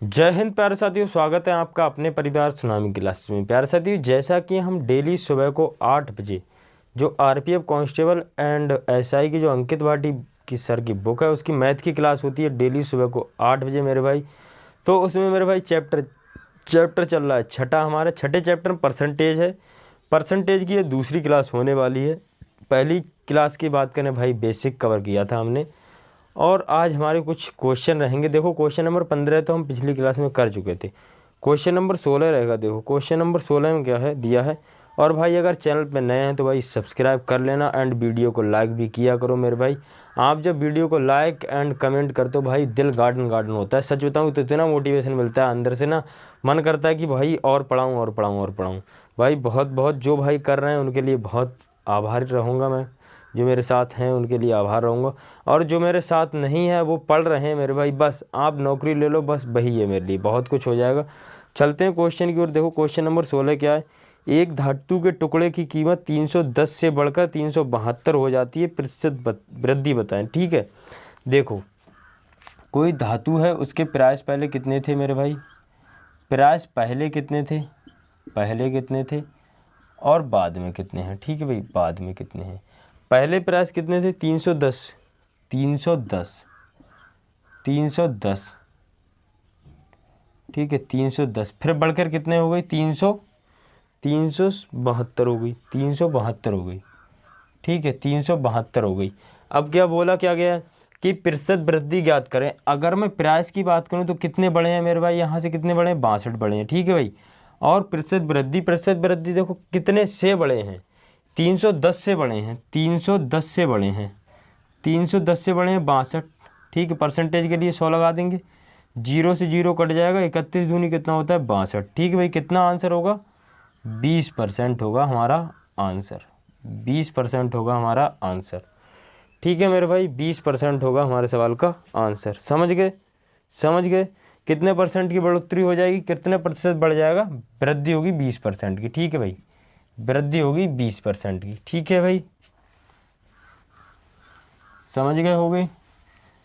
जय हिंद प्यारे साथियों, स्वागत है आपका अपने परिवार सुनामी क्लासेस में। प्यारे साथियों, जैसा कि हम डेली सुबह को 8 बजे जो आरपीएफ कांस्टेबल एंड एसआई की जो अंकित भाटी की सर की बुक है उसकी मैथ की क्लास होती है डेली सुबह को 8 बजे मेरे भाई। तो उसमें मेरे भाई चैप्टर चल रहा है छठा, हमारे छठे चैप्टर में परसेंटेज है। परसेंटेज की ये दूसरी क्लास होने वाली है। पहली क्लास की बात करें भाई, बेसिक कवर किया था हमने, और आज हमारे कुछ क्वेश्चन रहेंगे। देखो, क्वेश्चन नंबर 15 तो हम पिछली क्लास में कर चुके थे। क्वेश्चन नंबर 16 रहेगा। देखो क्वेश्चन नंबर 16 में क्या है दिया है। और भाई अगर चैनल पे नए हैं तो भाई सब्सक्राइब कर लेना एंड वीडियो को लाइक भी किया करो मेरे भाई। आप जब वीडियो को लाइक एंड कमेंट करते हो भाई, दिल गार्डन गार्डन होता है। सच बताऊँ तो इतना मोटिवेशन मिलता है अंदर से ना, मन करता है कि भाई और पढ़ाऊँ और पढ़ाऊँ और पढ़ाऊँ। भाई बहुत बहुत जो भाई कर रहे हैं उनके लिए बहुत आभारी रहूँगा मैं, जो मेरे साथ हैं उनके लिए आभार रहूँगा। और जो मेरे साथ नहीं है वो पढ़ रहे हैं मेरे भाई, बस आप नौकरी ले लो, बस वही है मेरे लिए, बहुत कुछ हो जाएगा। चलते हैं क्वेश्चन की ओर। देखो क्वेश्चन नंबर 16 क्या है। एक धातु के टुकड़े की कीमत 310 से बढ़कर 372 हो जाती है, प्रतिशत वृद्धि बताएं। ठीक है, देखो कोई धातु है, उसके प्राइस पहले कितने थे मेरे भाई, प्राइस पहले कितने थे, पहले कितने थे और बाद में कितने हैं। ठीक है भाई, बाद में कितने हैं। पहले प्राइस कितने थे 310, 310, 310। ठीक है 310, फिर बढ़कर कितने हो गई 372 हो गई, 372 हो गई। ठीक है 372 हो गई। अब क्या बोला, क्या गया कि प्रतिशत वृद्धि ज्ञात करें। अगर मैं प्राइस की बात करूं तो कितने बड़े हैं मेरे भाई, यहाँ से कितने बड़े हैं 62 बड़े हैं। ठीक है भाई, और प्रतिशत वृद्धि देखो कितने से बड़े हैं, 310 से बड़े हैं, 310 से बड़े हैं, 310 से बड़े हैं 62। ठीक है, परसेंटेज के लिए 100 लगा देंगे, 0 से 0 कट जाएगा, 31 दूनी कितना होता है 62। ठीक है भाई, कितना आंसर होगा 20% होगा हमारा आंसर, 20% होगा हमारा आंसर। ठीक है मेरे भाई, 20% होगा हमारे सवाल का आंसर। समझ गए, समझ गए। कितने परसेंट की बढ़ोतरी हो जाएगी, कितने प्रतिशत बढ़ जाएगा, वृद्धि होगी 20% की। ठीक है भाई, वृद्धि होगी 20% की। ठीक है भाई, समझ गए हो गई।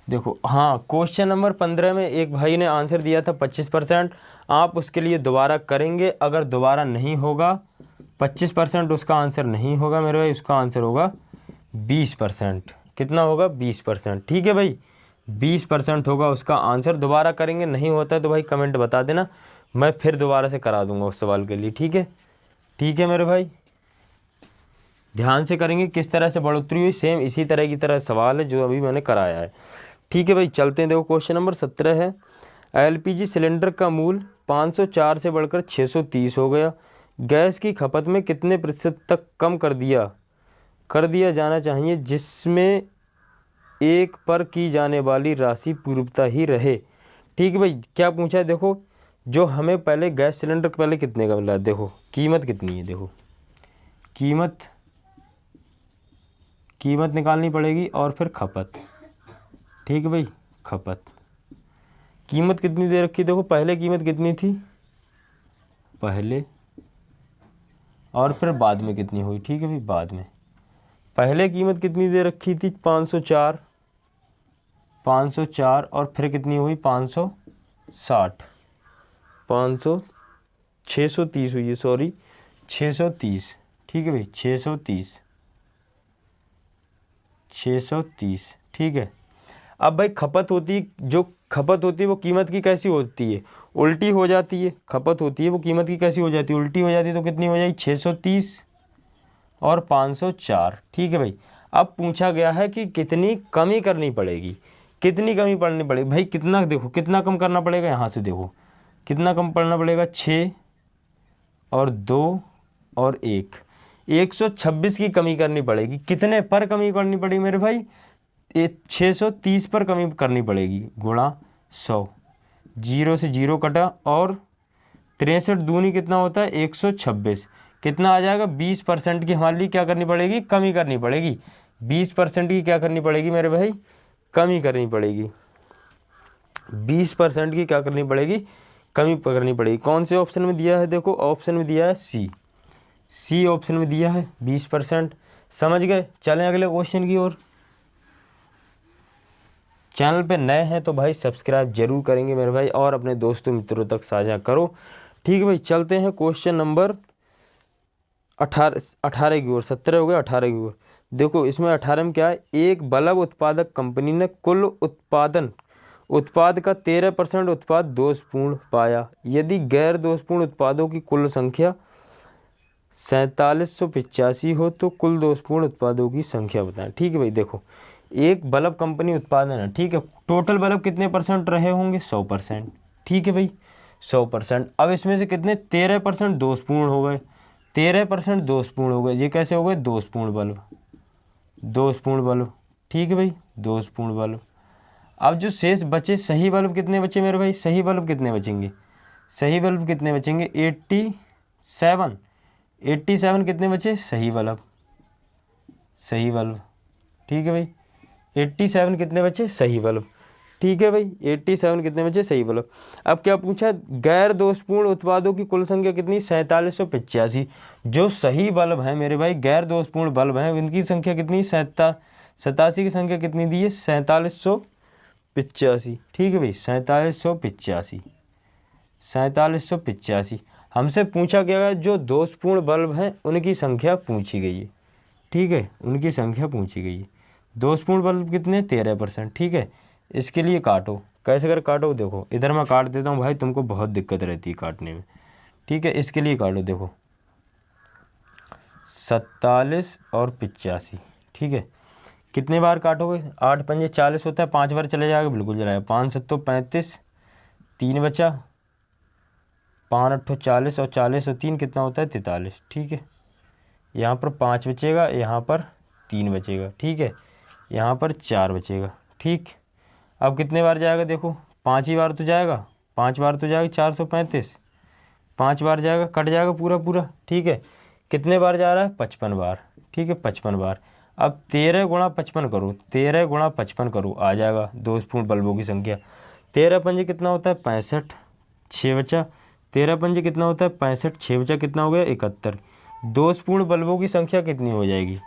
देखो हाँ, क्वेश्चन नंबर 15 में एक भाई ने आंसर दिया था 25%। आप उसके लिए दोबारा करेंगे, अगर दोबारा नहीं होगा 25% उसका आंसर नहीं होगा मेरे भाई, उसका आंसर होगा 20%। कितना होगा 20%। ठीक है भाई, 20% होगा उसका आंसर। दोबारा करेंगे, नहीं होता है तो भाई कमेंट बता देना, मैं फिर दोबारा से करा दूंगा उस सवाल के लिए। ठीक है, ठीक है मेरे भाई, ध्यान से करेंगे किस तरह से बढ़ोतरी हुई, सेम इसी तरह की तरह सवाल है जो अभी मैंने कराया है। ठीक है भाई, चलते हैं। देखो क्वेश्चन नंबर 17 है। एलपीजी सिलेंडर का मूल्य 504 से बढ़कर 630 हो गया, गैस की खपत में कितने प्रतिशत तक कम कर दिया जाना चाहिए जिसमें एक पर की जाने वाली राशि पूर्वता ही रहे। ठीक है भाई, क्या पूछा है देखो, जो हमें पहले गैस सिलेंडर पहले कितने का मिला है, देखो कीमत कितनी है, देखो कीमत निकालनी पड़ेगी और फिर खपत। ठीक है भाई, खपत कीमत कितनी दे रखी, देखो पहले कीमत कितनी थी पहले, और फिर बाद में कितनी हुई। ठीक है भाई, बाद में पहले कीमत कितनी दे रखी थी 504, 504 और फिर कितनी हुई 560, 500 630 हुई है, सॉरी 630। ठीक है भाई, 630। ठीक है, अब भाई खपत होती है, जो खपत होती है वो कीमत की कैसी होती है, उल्टी हो जाती है। खपत होती है वो कीमत की कैसी हो जाती है, उल्टी हो जाती है। तो कितनी हो जाएगी 630 और 504। ठीक है भाई, अब पूछा गया है कि कितनी कमी करनी पड़ेगी, कितनी कमी पड़नी पड़ेगी भाई, कितना देखो कितना कम करना पड़ेगा, यहाँ से देखो कितना कम पड़ना पड़ेगा, 6 और 2 और 1, 126 की कमी करनी पड़ेगी। कितने पर कमी करनी पड़ेगी मेरे भाई, 630 पर कमी करनी पड़ेगी, गुणा 100, 0 से 0 कटा, और 63 दूनी कितना होता है 126, कितना आ जाएगा 20% की हमारे लिए क्या करनी पड़ेगी, कमी करनी पड़ेगी। 20% की क्या करनी पड़ेगी मेरे भाई, कमी करनी पड़ेगी। 20% की क्या करनी पड़ेगी, कमी करनी पड़ेगी। कौन से ऑप्शन में दिया है, देखो ऑप्शन में दिया है सी ऑप्शन में दिया है 20%। समझ गए, चलें अगले क्वेश्चन की ओर। चैनल पे नए हैं तो भाई सब्सक्राइब जरूर करेंगे मेरे भाई, और अपने दोस्तों मित्रों तक साझा करो। ठीक है भाई, चलते हैं क्वेश्चन नंबर 18 की ओर। 17 हो गया, 18 की ओर। देखो इसमें 18 में क्या है, एक बल्ब उत्पादक कंपनी ने कुल उत्पाद का 13% उत्पाद दोषपूर्ण पाया। यदि गैर दोषपूर्ण उत्पादों की कुल संख्या 4785 हो तो कुल दोषपूर्ण उत्पादों की संख्या बताएं। ठीक है भाई, देखो एक बल्ब कंपनी उत्पादन है, ठीक है, टोटल बल्ब कितने परसेंट रहे होंगे, 100%। ठीक है भाई, 100%। अब इसमें से कितने, 13% दोषपूर्ण हो गए, 13% दोषपूर्ण हो गए। ये कैसे हो गए, दोषपूर्ण बल्ब, दोषपूर्ण बल्ब। ठीक है भाई, दोषपूर्ण बल्ब। अब जो शेष बचे सही बल्ब कितने बचे मेरे भाई, सही बल्ब कितने बचेंगे, सही बल्ब कितने बचेंगे, 87। 87 कितने बचे, सही बल्ब, सही बल्ब। ठीक है भाई, 87 कितने बचे, सही बल्ब। ठीक है भाई, 87 कितने बचे, सही बल्ब। अब क्या पूछा, गैर दोषपूर्ण उत्पादों की कुल संख्या कितनी, 4785। जो सही बल्ब हैं मेरे भाई, गैर दोषपूर्ण बल्ब हैं, इनकी संख्या कितनी, 87 की संख्या कितनी दी है, 4785। ठीक है भाई, 4785, 4785। हमसे पूछा गया है जो दोषपूर्ण बल्ब हैं उनकी संख्या पूछी गई है। ठीक है, उनकी संख्या पूछी गई है। दोषपूर्ण बल्ब कितने, 13%। ठीक है, इसके लिए काटो, कैसे कर काटो, देखो इधर मैं काट देता हूँ भाई, तुमको बहुत दिक्कत रहती है काटने में। ठीक है, इसके लिए काटो, देखो 47 और 85। ठीक है, कितने बार काटोगे, 8 पंजे 40 होता है, 5 बार चले जाएगा, बिल्कुल चलाएगा। 5 7 35, 3 बचा, 5 8 40 और 40 और 3 कितना होता है, 43। ठीक है, यहाँ पर 5 बचेगा, यहाँ पर 3 बचेगा। ठीक है, यहाँ पर 4 बचेगा। ठीक, अब कितने बार जाएगा, देखो 5 ही बार तो जाएगा, 5 बार तो जाएगा, 435, 5 बार जाएगा, कट जाएगा पूरा पूरा। ठीक है, कितने बार जा रहा है, 55 बार। ठीक है, 55 बार। अब 13 गुणा 55 करो, 13 गुणा 55 करो, आ जाएगा दोषपूर्ण बल्बों की संख्या। 13 पंजे कितना होता है, 65, 6 बचा। 13 पंजे कितना होता है, 65, 6 बचा, कितना हो गया, 71। दोषपूर्ण बल्बों की संख्या कितनी हो जाएगी,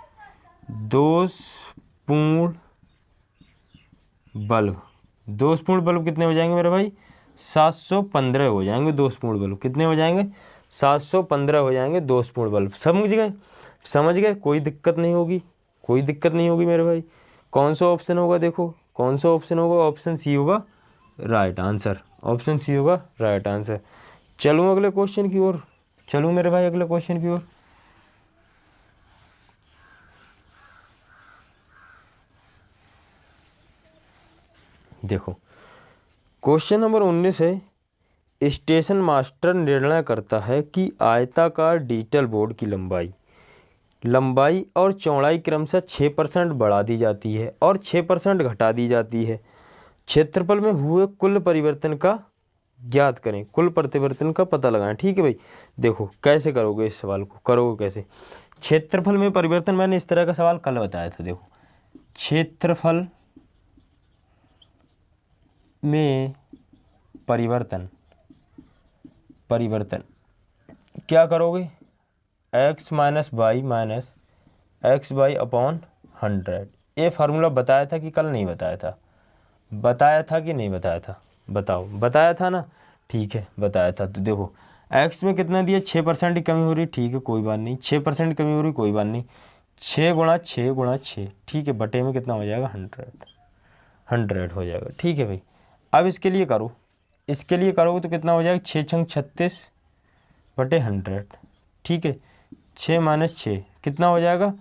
दोषपूर्ण बल्ब, दोषपूर्ण बल्ब कितने हो जाएंगे मेरे भाई, 715 हो जाएंगे दोषपूर्ण बल्ब। कितने हो जाएंगे, 715 हो जाएंगे दोषपूर्ण बल्ब। समझ गए, समझ गए, कोई दिक्कत नहीं होगी, कोई दिक्कत नहीं होगी मेरे भाई। कौन सा ऑप्शन होगा, देखो कौन सा ऑप्शन होगा, ऑप्शन सी होगा राइट आंसर, ऑप्शन सी होगा राइट आंसर। चलूँ अगले क्वेश्चन की ओर, चलूँ मेरे भाई अगले क्वेश्चन की ओर। देखो क्वेश्चन नंबर 19 है, स्टेशन मास्टर निर्णय करता है कि आयताकार डिजिटल बोर्ड की लंबाई और चौड़ाई क्रमशः 6% बढ़ा दी जाती है और 6% घटा दी जाती है। क्षेत्रफल में हुए कुल परिवर्तन का ज्ञात करें, कुल परिवर्तन का पता लगाएं। ठीक है भाई, देखो कैसे करोगे इस सवाल को, करोगे कैसे, क्षेत्रफल में परिवर्तन, मैंने इस तरह का सवाल कल बताया था। देखो क्षेत्रफल में परिवर्तन क्या करोगे, x minus y minus x y upon 100। ये फार्मूला बताया था कि कल नहीं बताया था, बताया था कि नहीं बताया था, बताओ, बताया था ना। ठीक है, बताया था। तो देखो x में कितना दिया, 6% की कमी हो रही, ठीक है कोई बात नहीं, 6% कमी हो रही, कोई बात नहीं, 6 गुणा 6 गुणा 6, ठीक है, बटे में कितना हो जाएगा, 100 हो जाएगा। ठीक है भाई, अब इसके लिए करो, इसके लिए करोगे तो कितना हो जाएगा, 6 छंग 36 बटे 100। ठीक है, 6 माइनस 6 कितना हो जाएगा,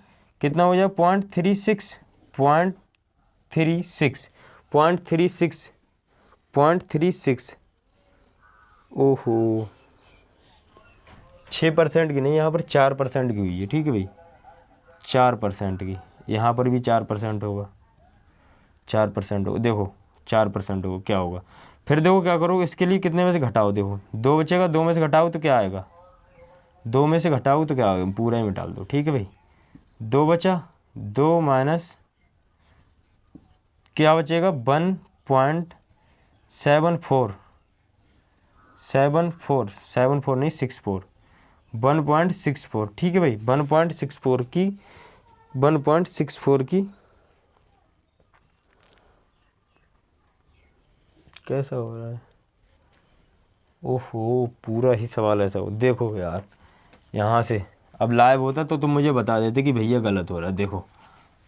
कितना हो जाएगा, 0.36। ओहो, 6% की नहीं, यहाँ पर 4% की हुई है। ठीक है भाई, 4% की, यहाँ पर भी 4% होगा, 4% होगा, देखो 4% होगा, क्या होगा, फिर देखो क्या करो, इसके लिए कितने में से घटाओ, देखो 2 बचेगा, 2 में से घटाओ तो क्या आएगा, 2 में से घटाओ तो क्या आएगा, पूरा ही में डाल दो। ठीक है भाई, 2 बचा, 2 माइनस क्या बचेगा, 1.74 नहीं 64, 1.64। ठीक है भाई, 1.64 की कैसा हो रहा है? ओहो, पूरा ही सवाल ऐसा हो। देखो यार, यहाँ से अब लाइव होता तो तुम मुझे बता देते कि भैया गलत हो रहा है। देखो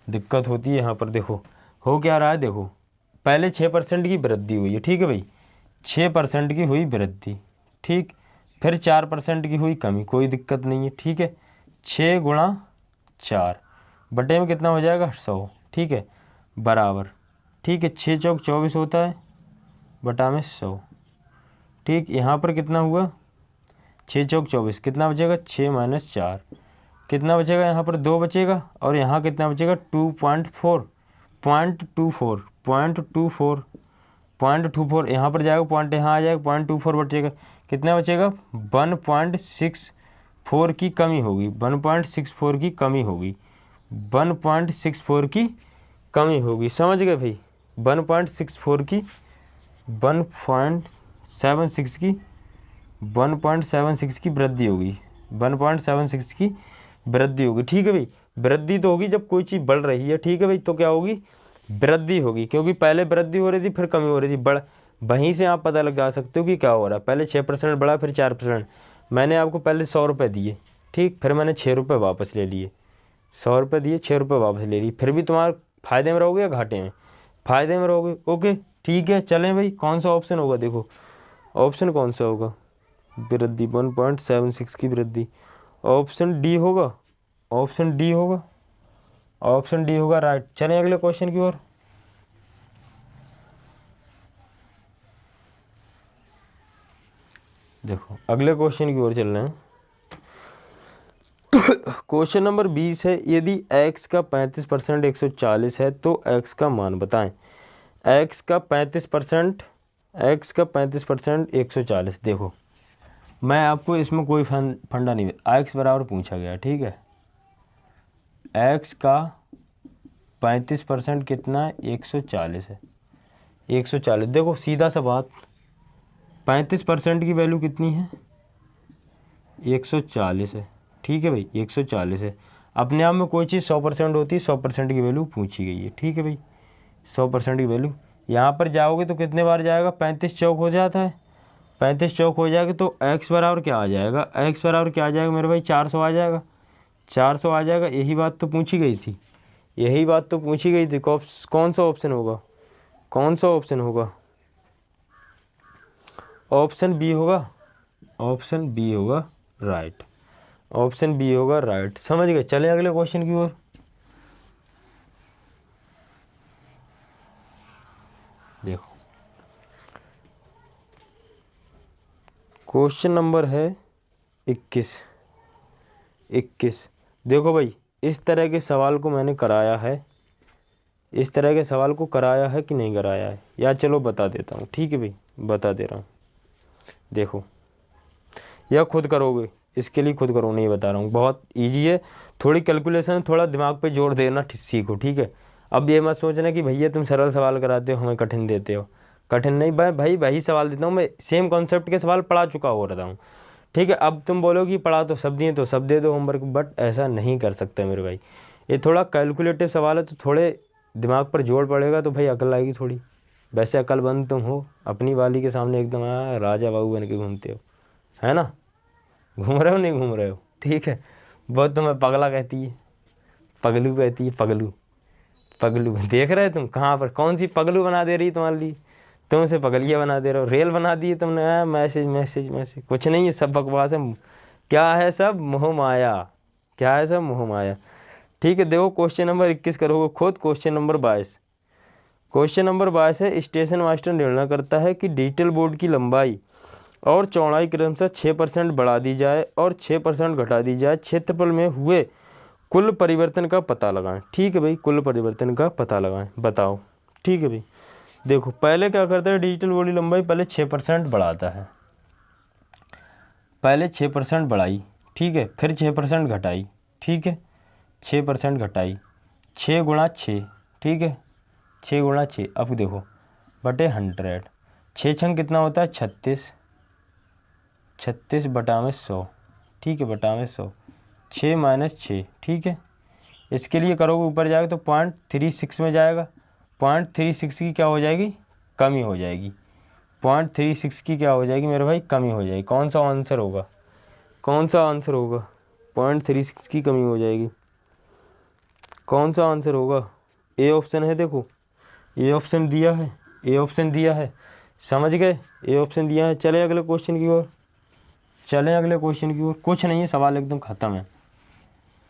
दिक्कत होती है यहाँ पर। देखो हो क्या रहा है, देखो पहले 6% की वृद्धि हुई है, ठीक है भाई, 6% की हुई वृद्धि, ठीक, फिर 4% की हुई कमी, कोई दिक्कत नहीं है, ठीक है। 6 × 4 बटे में कितना हो जाएगा, 100, ठीक है, बराबर, ठीक है, 6 चौक 24 होता है, बटा में 100, ठीक। यहाँ पर कितना हुआ, 6 चौक 24, कितना बचेगा, 6 - 4, कितना बचेगा, यहाँ पर 2 बचेगा, और यहाँ कितना बचेगा, 2.4, 0.24, यहाँ पर जाएगा पॉइंट, यहाँ आ जाएगा 0.24 बचेगा, कितना बचेगा, 1.64 की कमी होगी, 1.64 की कमी होगी, 1.64 की कमी होगी, समझ गए भाई, 1.64 की 1.76 की 1.76 की वृद्धि होगी, 1.76 की वृद्धि होगी, ठीक है भाई। वृद्धि तो होगी जब कोई चीज़ बढ़ रही है, ठीक है भाई, तो क्या होगी, वृद्धि होगी, क्योंकि पहले वृद्धि हो रही थी फिर कमी हो रही थी, वहीं से आप पता लगा सकते हो कि क्या हो रहा है। पहले 6% बढ़ा, फिर 4%। मैंने आपको पहले 100 रुपये दिए, ठीक, फिर मैंने 6 रुपये वापस ले लिए, 100 रुपये दिए, 6 रुपये वापस ले लिए, फिर भी तुम्हारे फ़ायदे में रहोगे या घाटे में, फ़ायदे में रहोगे, ओके ठीक है। चलें भाई, कौन सा ऑप्शन होगा, देखो ऑप्शन कौन सा होगा, वृद्धि 1.76 की वृद्धि, ऑप्शन डी होगा, ऑप्शन डी होगा, ऑप्शन डी होगा, राइट। चलें अगले क्वेश्चन की ओर। देखो अगले क्वेश्चन की ओर चल रहे हैं। क्वेश्चन नंबर 20 है, यदि x का 35% 140 है तो x का मान बताएं। x का 35% 140। देखो मैं आपको इसमें कोई फंडा नहीं, x बराबर पूछा गया, ठीक है, x का 35% कितना है, 140 है, 140। देखो सीधा सा बात, 35% की वैल्यू कितनी है, 140 है, ठीक है भाई, 140 है। अपने आप में कोई चीज़ 100% होती है, 100% की वैल्यू पूछी गई है, ठीक है भाई, 100% की वैल्यू। यहाँ पर जाओगे तो कितने बार जाएगा, 35 चौक हो जाता है, 35 चौक हो जाएगा तो x बराबर क्या आ जाएगा, x बराबर क्या आ जाएगा मेरे भाई, 400 आ जाएगा, 400 आ जाएगा। यही बात तो पूछी गई थी, यही बात तो पूछी गई थी। कौन सा ऑप्शन होगा, कौन सा ऑप्शन होगा, ऑप्शन बी होगा, ऑप्शन बी होगा, राइट, ऑप्शन बी होगा, राइट, समझ गए। चले अगले क्वेश्चन की ओर। देखो क्वेश्चन नंबर है 21। देखो भाई, इस तरह के सवाल को मैंने कराया है, इस तरह के सवाल को कराया है कि नहीं कराया है, या चलो बता देता हूँ, ठीक है भाई, बता दे रहा हूँ। देखो या खुद करोगे, इसके लिए खुद करो, नहीं बता रहा हूँ, बहुत इजी है, थोड़ी कैलकुलेशन, थोड़ा दिमाग पे जोर देना सीखो, ठीक है। अब ये मत सोचना कि भैया तुम सरल सवाल कराते हो हमें कठिन देते हो, कठिन नहीं भाई, वही सवाल देता हूँ मैं, सेम कॉन्सेप्ट के सवाल पढ़ा चुका हो रहा हूँ, ठीक है। अब तुम बोलोगी पढ़ा तो सब दिए तो सब दे दो होमवर्क, बट ऐसा नहीं कर सकते मेरे भाई, ये थोड़ा कैलकुलेटिव सवाल है, तो थोड़े दिमाग पर जोर पड़ेगा तो भाई अकल आएगी थोड़ी। वैसे अकलमंद तुम हो, अपनी वाली के सामने एकदम राजा बाबू बन के घूमते हो, है ना, घूम रहे हो नहीं घूम रहे हो, ठीक है। बहुत तुम्हें पगला कहती है, पगलू कहती है, पगलू, पगलू देख रहे तुम कहाँ पर, कौन सी पगलू बना दे रही है तुम्हारे लिए, तुम उसे पगलिया बना दे रहे हो, रेल बना दी है तुमने, मैसेज मैसेज मैसेज, कुछ नहीं है, सब बकवास है, क्या है, सब मोह माया, क्या है, सब मोह माया, ठीक है। देखो क्वेश्चन नंबर 21 करोगे खुद। क्वेश्चन नंबर 22, क्वेश्चन नंबर 22 है, स्टेशन मास्टर निर्णय करता है कि डिजिटल बोर्ड की लंबाई और चौड़ाई क्रमशः 6% बढ़ा दी जाए और 6% घटा दी जाए, क्षेत्रफल में हुए कुल परिवर्तन का पता लगाएं, ठीक है भाई, कुल परिवर्तन का पता लगाएं, बताओ, ठीक है भाई। देखो पहले क्या करता है, डिजिटल बोर्ड की लंबाई पहले 6% बढ़ाता है, पहले 6% बढ़ाई, ठीक है, फिर 6% घटाई, ठीक है, 6% घटाई, 6 × 6, ठीक है, 6 × 6, अब देखो बटे 100, 6 छंग कितना होता है, 36, 36 बटा में 100, ठीक है, बटा में 100, 6 - 6, ठीक है। इसके लिए करोगे ऊपर जाएगा तो 0.36 में जाएगा, 0.36 की क्या हो जाएगी, कमी हो जाएगी, 0.36 की क्या हो जाएगी मेरे भाई, कमी हो जाएगी। कौन सा आंसर होगा, कौन सा आंसर होगा, 0.36 की कमी हो जाएगी, कौन सा आंसर होगा। ए ऑप्शन है, देखो ए ऑप्शन दिया है, ए ऑप्शन दिया है, समझ गए, ए ऑप्शन दिया है। चले अगले क्वेश्चन की ओर, चलें अगले क्वेश्चन की ओर। कुछ नहीं है, सवाल एकदम ख़त्म है,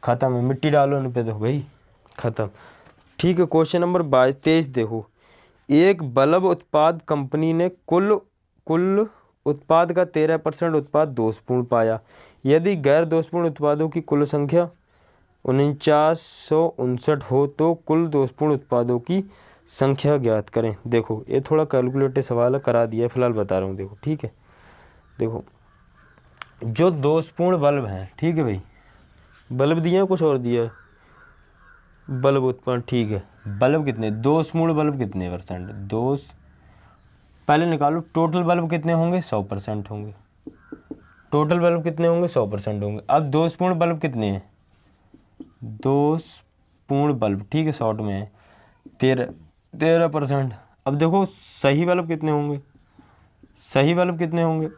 ख़त्म है, मिट्टी डालो उन पे तो भाई, ख़त्म। ठीक है, क्वेश्चन नंबर 23 देखो। एक बल्ब उत्पाद कंपनी ने कुल उत्पाद का 13% उत्पाद दोषपूर्ण पाया। यदि गैर दोषपूर्ण उत्पादों की कुल संख्या 4959 हो तो कुल दोषपूर्ण उत्पादों की संख्या ज्ञात करें। देखो ये थोड़ा कैलकुलेटिव सवाल है, करा दिया, फिलहाल बता रहा हूँ। देखो ठीक है, देखो जो दोषपूर्ण बल्ब हैं, ठीक है भाई, बल्ब दिए हैं, कुछ और दिया है, बल्ब उत्पाद, ठीक है। बल्ब कितने, दोषपूर्ण बल्ब कितने परसेंट, दोष पहले निकालो। टोटल बल्ब कितने होंगे, 100% होंगे। टोटल बल्ब कितने होंगे, 100% होंगे। अब दोषपूर्ण बल्ब कितने हैं, दोषपूर्ण बल्ब, ठीक है, शॉर्ट में है 13%। अब देखो सही बल्ब कितने होंगे, सही बल्ब कितने होंगे,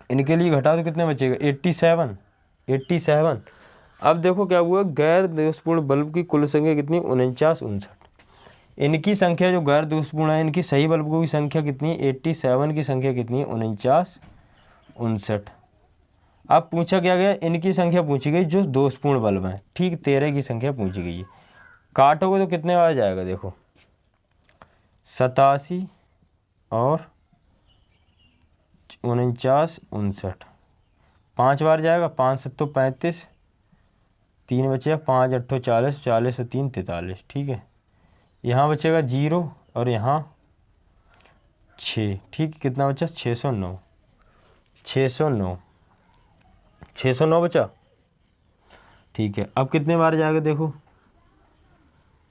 इनके लिए घटा तो कितने बचेगा, 87। अब देखो क्या हुआ, गैर दोषपूर्ण बल्ब की कुल संख्या कितनी, 4959। इनकी संख्या जो गैर दोषपूर्ण है, इनकी सही बल्बों की संख्या कितनी है, 87 की संख्या कितनी है, 4959। अब पूछा क्या गया, इनकी संख्या पूछी गई जो दोषपूर्ण बल्ब हैं, ठीक, 13 की संख्या पूछी गई है। काटोगे तो कितने बार जाएगा, देखो 87 और 4959, 5 बार जाएगा, 5 7 35, 3 बचेगा, 5 8 40, 40 और 3 43, ठीक है। यहाँ बचेगा 0 और यहाँ 6, ठीक है, कितना बचा, 609, 609 बचा, ठीक है। अब कितने बार जाएगा, देखो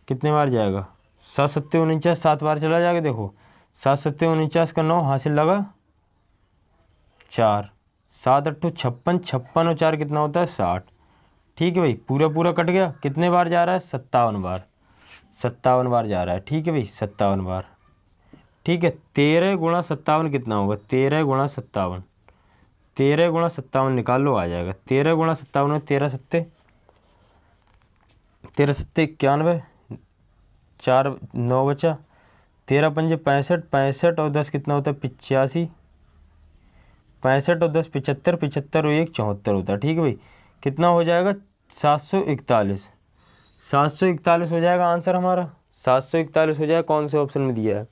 कितने बार जाएगा, 7 7 49, 7 बार चला जाएगा। देखो 7 7 49 का 9 हासिल लगा 4, 7 8 56, 56 और 4 कितना होता है, 60, ठीक है भाई। पूरा पूरा कट गया, कितने बार जा रहा है, 57 बार, 57 बार जा रहा है, ठीक है भाई, 57 बार, ठीक है। 13 गुणा 57 कितना होगा, 13 गुणा 57, 13 गुणा 57 निकाल लो, आ जाएगा। 13 गुणा 57 में 13 सत्ते 91, 4 9 बचा, 13 पंजे 65, 65 और 10 कितना होता है, 85, 65 और 10 75, 75 और 1 74 होता है, ठीक है भाई। कितना हो जाएगा, 741, 741 हो जाएगा आंसर हमारा, 741 हो जाएगा। कौन से ऑप्शन में दिया है,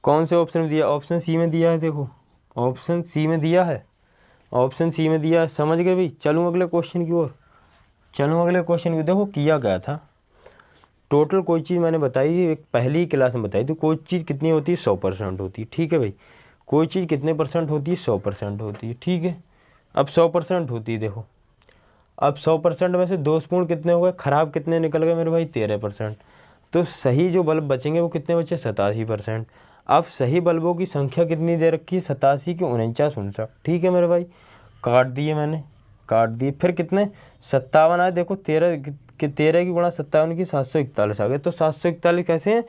कौन से ऑप्शन में दिया, ऑप्शन सी में दिया है, देखो ऑप्शन सी में दिया है, ऑप्शन सी में दिया है, समझ गए भाई। चलूँ अगले क्वेश्चन की ओर, चलूँ अगले क्वेश्चन की। देखो किया गया था, टोटल कोई चीज़ मैंने बताई, एक पहली क्लास में बताई थी, कोई चीज़ कितनी होती है, 100% होती है, ठीक है भाई। कोई चीज़ कितने परसेंट होती है, 100% होती है, ठीक है। अब 100% होती है, देखो अब 100% में से दोषपूर्ण कितने हो गए, खराब कितने निकल गए मेरे भाई, 13%। तो सही जो बल्ब बचेंगे वो कितने बचे, 87%। अब सही बल्बों की संख्या कितनी दे रखी है, 87 की 4959, ठीक है मेरे भाई। काट दिए मैंने, काट दिए, फिर कितने 57 आए, देखो 13 की गुणा 57 की 741 आ गए। तो 741 कैसे हैं,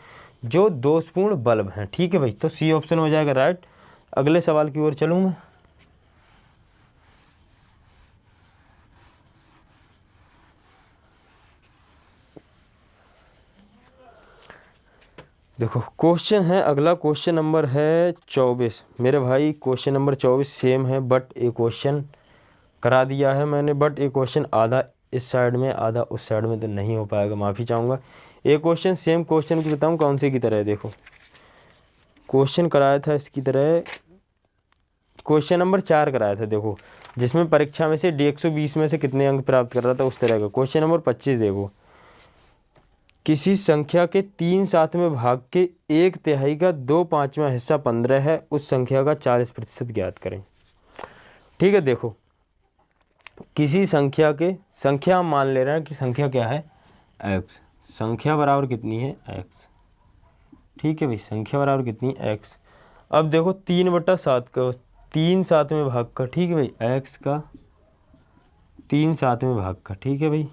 जो दोषपूर्ण बल्ब हैं, ठीक है भाई। तो सी ऑप्शन हो जाएगा राइट। अगले सवाल की ओर चलूँ मैं। देखो क्वेश्चन है अगला, क्वेश्चन नंबर है 24 मेरे भाई, क्वेश्चन नंबर 24 सेम है, बट एक क्वेश्चन करा दिया है मैंने, बट एक क्वेश्चन आधा इस साइड में आधा उस साइड में, तो नहीं हो पाएगा, माफ़ी चाहूँगा। एक क्वेश्चन सेम क्वेश्चन की बताऊँ कौन से की तरह है। देखो क्वेश्चन कराया था इसकी तरह, क्वेश्चन नंबर 4 कराया था, देखो जिसमें परीक्षा में से D120 में से कितने अंक प्राप्त कर रहा था, उस तरह का। क्वेश्चन नंबर 25 देखो, किसी संख्या के 3 सातवें भाग के 1/3 का 2/5वां हिस्सा 15 है, उस संख्या का 40% ज्ञात करें, ठीक है। देखो किसी संख्या के, संख्या हम मान ले रहे हैं कि संख्या क्या है, x, संख्या बराबर कितनी है, x, ठीक है भाई, संख्या बराबर कितनी है, x। अब देखो 3/7 का 3 सातवें भाग का, ठीक है भाई, x का 3 सातवें भाग का, ठीक है भाई,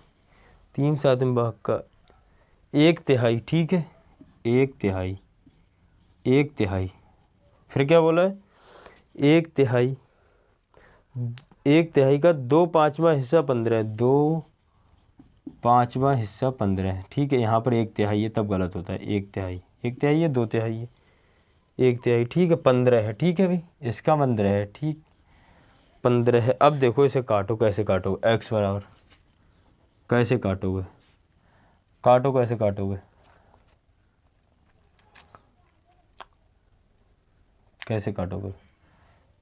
3 सातवें भाग का 1/3, ठीक है, 1/3, 1/3 फिर क्या बोला है, 1/3, 1/3 का 2/5 हिस्सा 15 है, 2/5 हिस्सा 15 है। ठीक है, यहाँ पर 1/3 है तब गलत होता है, 1/3, 1/3 है, 2/3 है, 1/3, ठीक है, 15 है। ठीक है भाई, इसका 15 है, ठीक, 15 है। अब देखो इसे काटो, कैसे काटोगे, x बराबर कैसे काटोगे, काटो कैसे काटोगे, कैसे काटोगे,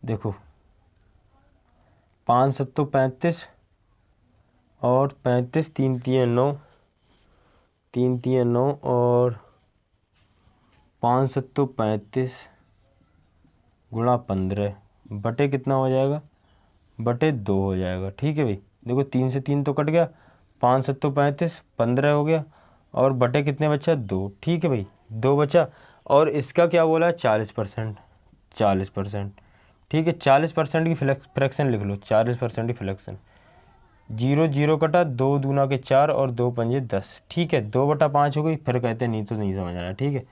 देखो 5 7 35 और 35, 3 3 9, 3 3 9 और 5 7 35 गुणा 15 बटे कितना हो जाएगा, बटे 2 हो जाएगा। ठीक है भाई, देखो 3 से 3 तो कट गया, 5 7 35, 15 हो गया और बटे कितने बचा, 2। ठीक है भाई, 2 बचा। और इसका क्या बोला है, 40%, 40%। ठीक है, 40% की फ्रैक्शन लिख लो, 40% की फ्रैक्शन। 0 0 कटा, 2 दूना के 4 और 2 पंजे 10। ठीक है, 2/5 हो गई, फिर कहते नहीं तो नहीं समझ आया। ठीक है,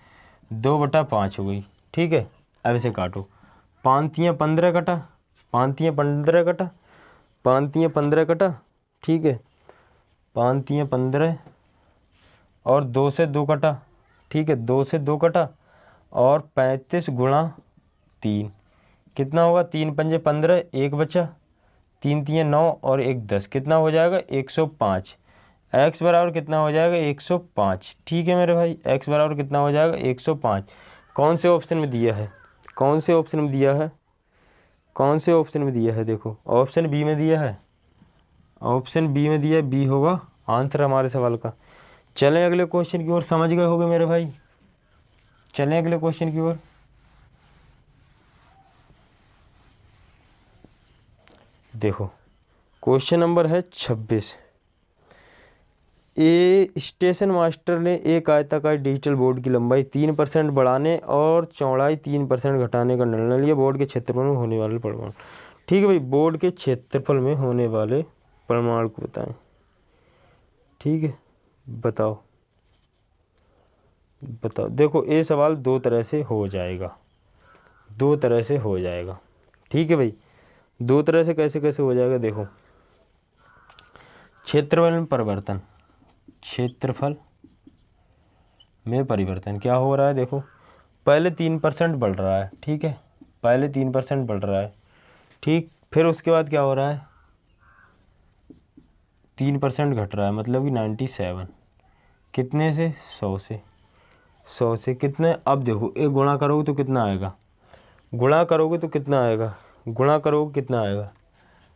2/5 हो गई। ठीक है, अब इसे काटो, 5 3 15 कटा, 5 3 15 कटा, 5 3 15 कटा। ठीक है, 5 3 15 और 2 से 2 कटा। ठीक है, 2 से 2 कटा और 35 गुणा 3 कितना होगा, 3 पंजे 15, 1 बचा, 3 3 9 और 1 10, कितना हो जाएगा, 105। x बराबर कितना हो जाएगा, 105। ठीक है मेरे भाई, x बराबर कितना हो जाएगा, 105। कौन से ऑप्शन में दिया है, कौन से ऑप्शन में दिया है, कौन से ऑप्शन में दिया है, देखो ऑप्शन बी में दिया है, ऑप्शन बी में दिया है, बी होगा आंसर हमारे सवाल का। चलें अगले क्वेश्चन की ओर, समझ गए होगे मेरे भाई, चलें अगले क्वेश्चन की ओर। देखो क्वेश्चन नंबर है 26। स्टेशन मास्टर ने एक आयताकार डिजिटल बोर्ड की लंबाई 3% बढ़ाने और चौड़ाई 3% घटाने का निर्णय लिया। बोर्ड के क्षेत्रफल में होने वाले परिमाण, ठीक है भाई, बोर्ड के क्षेत्रफल में होने वाले परिमाण को बताएं। ठीक है, बताओ बताओ। देखो ये सवाल दो तरह से हो जाएगा, दो तरह से हो जाएगा। ठीक है भाई, दो तरह से कैसे कैसे हो जाएगा, देखो क्षेत्रफल में परिवर्तन, क्षेत्रफल में परिवर्तन क्या हो रहा है, देखो पहले 3% बढ़ रहा है। ठीक है, पहले 3% बढ़ रहा है। ठीक, फिर उसके बाद क्या हो रहा है, 3% घट रहा है, मतलब कि 97, कितने से, 100 से, 100 से कितने। अब देखो एक गुणा करोगे तो कितना आएगा, गुणा करोगे तो कितना आएगा, गुणा करोगे कितना आएगा,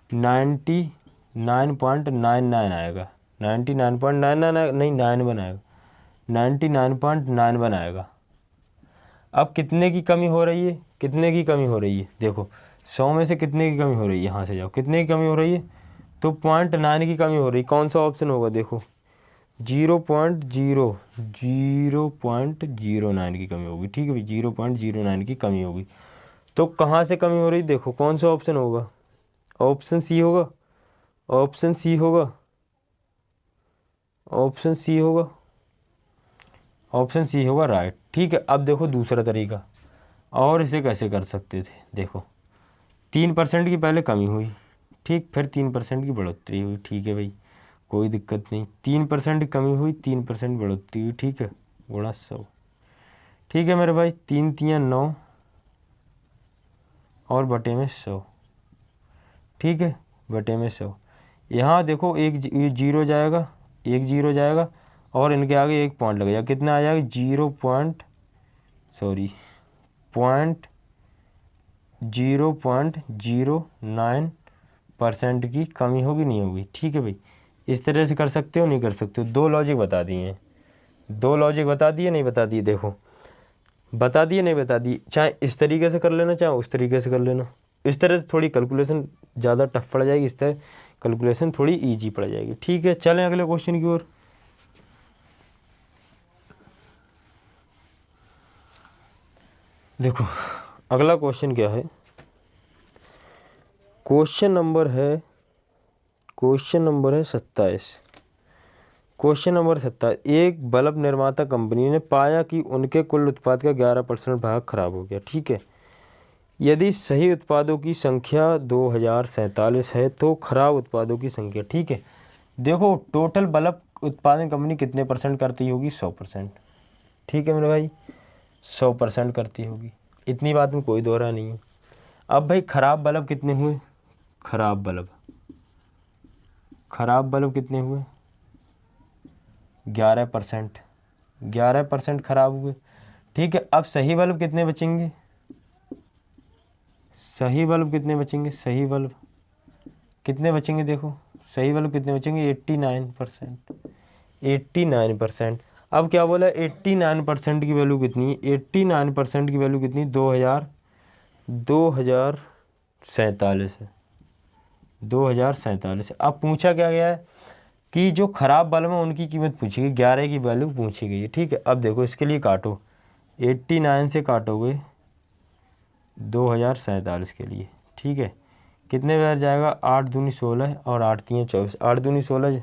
99.99 आएगा, 99.99 नहीं 91 आएगा, 99.91 आएगा। अब कितने की कमी हो रही है, कितने की कमी हो रही है, देखो 100 में से कितने की कमी हो रही है, यहाँ से जाओ, कितने की कमी हो रही है, तो 0.9 की कमी हो रही है। कौन सा ऑप्शन होगा, देखो 0.09 की कमी होगी। ठीक है भाई, 0.09 की कमी होगी। तो कहाँ से कमी हो रही, देखो कौन सा ऑप्शन होगा, ऑप्शन सी होगा, ऑप्शन सी होगा, ऑप्शन सी होगा, ऑप्शन सी होगा राइट। ठीक है, अब देखो दूसरा तरीका, और इसे कैसे कर सकते थे, देखो 3% की पहले कमी हुई, ठीक, फिर 3% की बढ़ोतरी हुई। ठीक है भाई, कोई दिक्कत नहीं, 3% कमी हुई, 3% बढ़ोतरी हुई। ठीक है, गुणा 100। ठीक है मेरे भाई, 3 3 9 और बटे में 100। ठीक है, बटे में 100। यहाँ देखो एक जीरो जाएगा, एक जीरो जाएगा और इनके आगे एक पॉइंट लगेगा, कितना आ जाएगा, 0.09% की कमी होगी, नहीं होगी। ठीक है भाई, इस तरह से कर सकते हो, नहीं कर सकते हो। दो लॉजिक बता दिए हैं, दो लॉजिक बता दिए, नहीं बता दिए, देखो बता दिए नहीं बता दिए, चाहे इस तरीके से कर लेना, चाहे उस तरीके से कर लेना। इस तरह से थोड़ी कैलकुलेशन ज़्यादा टफ पड़ जाएगी, इस तरह कैलकुलेशन थोड़ी इजी पड़ जाएगी। ठीक है, चलें अगले क्वेश्चन की ओर। देखो अगला क्वेश्चन क्या है, क्वेश्चन नंबर है 27। Question number 27। एक बल्ब निर्माता कंपनी ने पाया कि उनके कुल उत्पाद का 11% भाग खराब हो गया। ठीक है, यदि सही उत्पादों की संख्या 2047 है तो खराब उत्पादों की संख्या, ठीक है। देखो टोटल बल्ब उत्पादन कंपनी कितने परसेंट करती होगी, 100%, ठीक है मेरे भाई, 100% करती होगी, इतनी बात में कोई दोहरा नहीं है। अब भाई खराब बल्ब कितने हुए, खराब बल्ब कितने हुए, 11%, 11% खराब हुए, ठीक है। अब सही बल्ब कितने बचेंगे, सही बल्ब कितने बचेंगे, सही बल्ब कितने बचेंगे, देखो सही बल्ब कितने बचेंगे, 89%, 89%। अब क्या बोला, 89% की वैल्यू कितनी है, 89% की वैल्यू कितनी, 2047 है, 2047 है। अब पूछा क्या गया है कि जो खराब बल्ब है उनकी कीमत पूछी गई, 11 की वैल्यू पूछी गई है, ठीक है। अब देखो इसके लिए काटो, 89 से काटोगे 2047 के लिए, ठीक है, कितने बार जाएगा, 8 दूनी 16 और 8 तीन 24, 8 दूनी 16,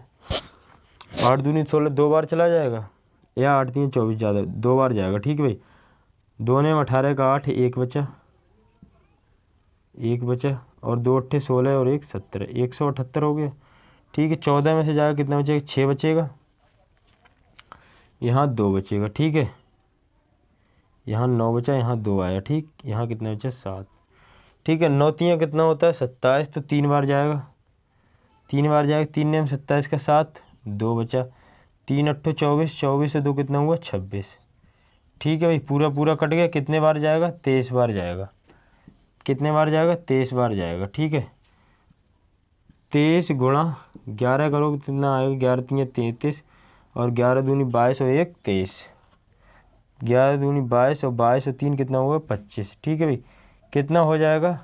8 दूनी 16 दो बार चला जाएगा, या 8 तीन 24 ज़्यादा, दो बार जाएगा, ठीक है भाई। 2 ने 18 का 8, एक बचा, और 2 अट्ठे 16 और 1 17, 178 हो गया, ठीक है। 14 में से जाएगा कितना बचेगा, 6 बचेगा, यहाँ 2 बचेगा, ठीक है, यहाँ 9 बचा, यहाँ 2 आया, ठीक, यहाँ कितना बचा, 7, ठीक है। 9 तीन कितना होता है, 27, तो 3 बार जाएगा, 3 बार जाएगा, 3 ने 27 का 7, 2 बचा, 3 अट्ठो 24, 24 से 2 कितना हुआ, 26, ठीक है भाई। पूरा पूरा कट गया, कितने बार जाएगा, 23 बार जाएगा, कितने बार जाएगा, 23 बार जाएगा, ठीक है। 23 गुणा 11 करोगे कितना आएगा, 11 तीन 33, और 11 दूनी 22 और 1 23, 11 दूनी 22 और 22 और 3 कितना होगा, 25, ठीक है भाई। कितना हो जाएगा,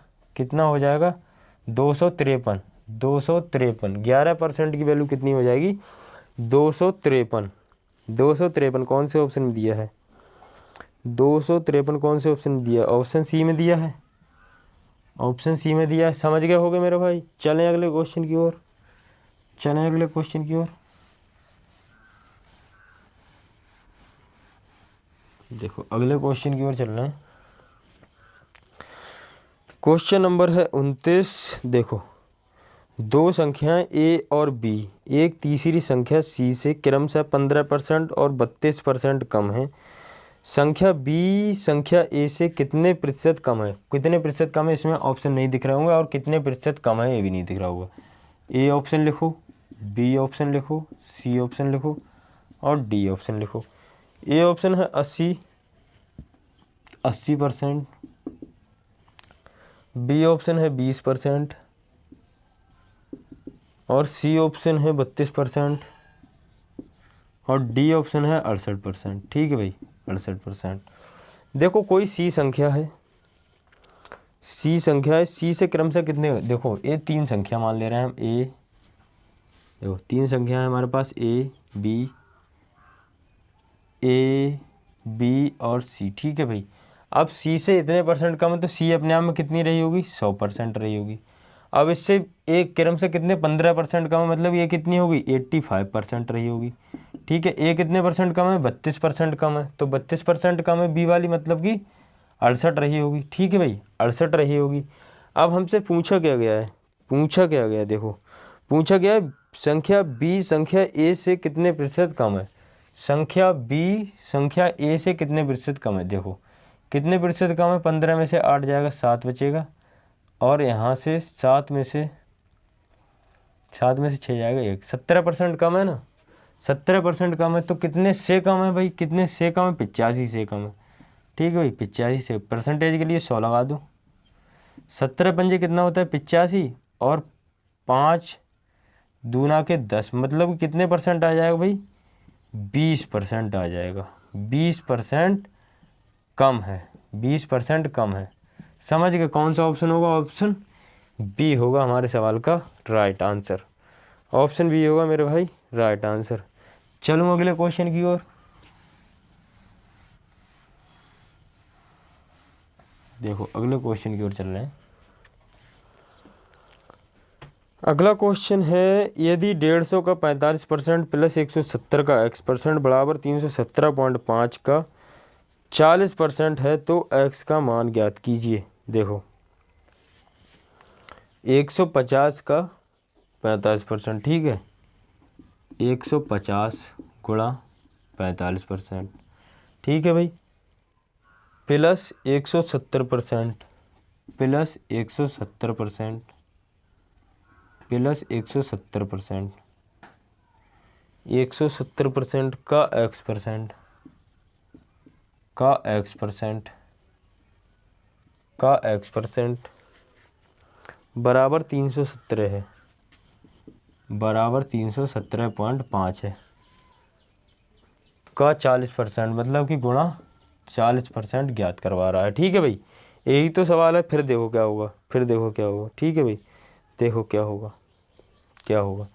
253, 253, 11% की वैल्यू कितनी हो जाएगी, 253, 253 कौन से ऑप्शन में दिया है, 253 कौन से ऑप्शन में दिया, ऑप्शन सी में दिया है, ऑप्शन सी में दिया है, समझ गए होगे मेरे भाई। चलें अगले क्वेश्चन की ओर, देखो अगले क्वेश्चन की ओर चल रहे हैं। क्वेश्चन नंबर है 29। देखो दो संख्याएं ए और बी एक तीसरी संख्या सी से क्रमशः 15% और 32% कम है। संख्या बी संख्या ए से कितने प्रतिशत कम है, कितने प्रतिशत कम है, इसमें ऑप्शन नहीं दिख रहा होगा, और कितने प्रतिशत कम है ये भी नहीं दिख रहा होगा। ए ऑप्शन लिखो, बी ऑप्शन लिखो, सी ऑप्शन लिखो और डी ऑप्शन लिखो। ए ऑप्शन है 80%, बी ऑप्शन है 20% और सी ऑप्शन है 32% और डी ऑप्शन है 68%। ठीक है भाई, 68%। देखो कोई सी संख्या है, सी संख्या है, सी से क्रमशः कितने, देखो ये तीन संख्या मान ले रहे हैं हम, ए, देखो तीन संख्या है हमारे पास, ए बी और सी। ठीक है भाई, अब सी से इतने परसेंट कम है तो सी अपने आप में कितनी रही होगी, 100% रही होगी। अब इससे एक क्रम से कितने 15% कम है, मतलब ये कितनी होगी, 85% रही होगी। ठीक है, ए कितने परसेंट कम है, 32% कम है, तो 32% कम है बी वाली, मतलब कि 68 रही होगी। ठीक है भाई, 68 रही होगी। अब हमसे पूछा क्या गया है, देखो पूछा गया है संख्या बी संख्या ए से कितने प्रतिशत कम है, संख्या बी संख्या ए से कितने प्रतिशत कम है। देखो कितने प्रतिशत कम है, 15 में से 8 जाएगा, 7 बचेगा, और यहाँ से 7 में से 6 जाएगा, 1, 17% कम है ना, 17% कम है। तो कितने से कम है भाई, कितने से कम है, 85 से कम है। ठीक है भाई, 85 से, परसेंटेज के लिए 100 लगा दो, 17 पंजे कितना होता है 85, और 5 दूना के 10, मतलब कितने परसेंट आ जाएगा भाई, 20% आ जाएगा। 20% कम है, 20% कम है। समझ गए कौन सा ऑप्शन होगा, ऑप्शन बी होगा हमारे सवाल का राइट आंसर, ऑप्शन बी होगा मेरे भाई राइट आंसर। चलूँ अगले क्वेश्चन की ओर। देखो अगले क्वेश्चन की ओर चल रहे हैं। अगला क्वेश्चन है, यदि 150 का 45% प्लस 170 का x% बराबर 317.5 का 40% है तो x का मान ज्ञात कीजिए। देखो 150 का 45%, ठीक है, 150 गुणा 45%, ठीक है भाई, प्लस 170%, प्लस 170%, प्लस 170%, 170% का X%, का X% का X% बराबर 317 है, बराबर 317.5 है, का 40%, मतलब कि गुणा 40% ज्ञात करवा रहा है। ठीक है भाई, यही तो सवाल है। फिर देखो क्या होगा, फिर देखो क्या होगा। ठीक है भाई, देखो क्या होगा, क्या होगा।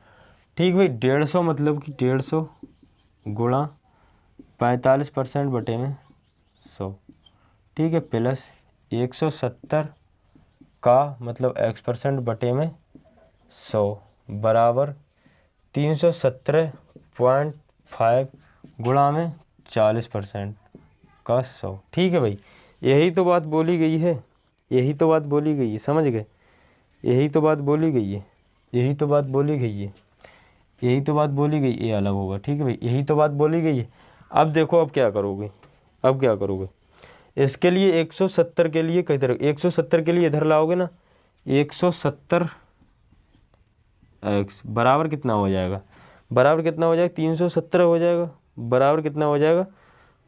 ठीक भाई, 150 मतलब कि 150 गुणा 45% बटे में 100, ठीक है, प्लस 170 का मतलब X% बटे में 100 बराबर 317.5 गुणा में 40% का 100। ठीक है भाई, यही तो बात बोली गई है, यही तो बात बोली गई है, समझ गए, यही तो बात बोली गई है, यही तो बात बोली गई है, यही तो बात बोली गई। ये अलग होगा, ठीक है भाई, यही तो बात बोली गई है। अब देखो अब क्या करोगे, अब क्या करोगे। इसके लिए 170 के लिए किधर, 170 के लिए इधर लाओगे ना, 170 x बराबर कितना हो जाएगा, बराबर कितना हो जाएगा, 317 हो जाएगा, बराबर कितना हो जाएगा,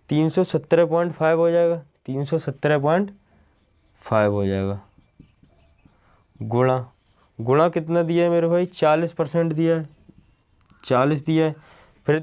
317.5 हो जाएगा, 317.5 हो जाएगा, गुणा, गुणा कितना दिया है मेरे भाई, 40% दिया है, 40 दिया है,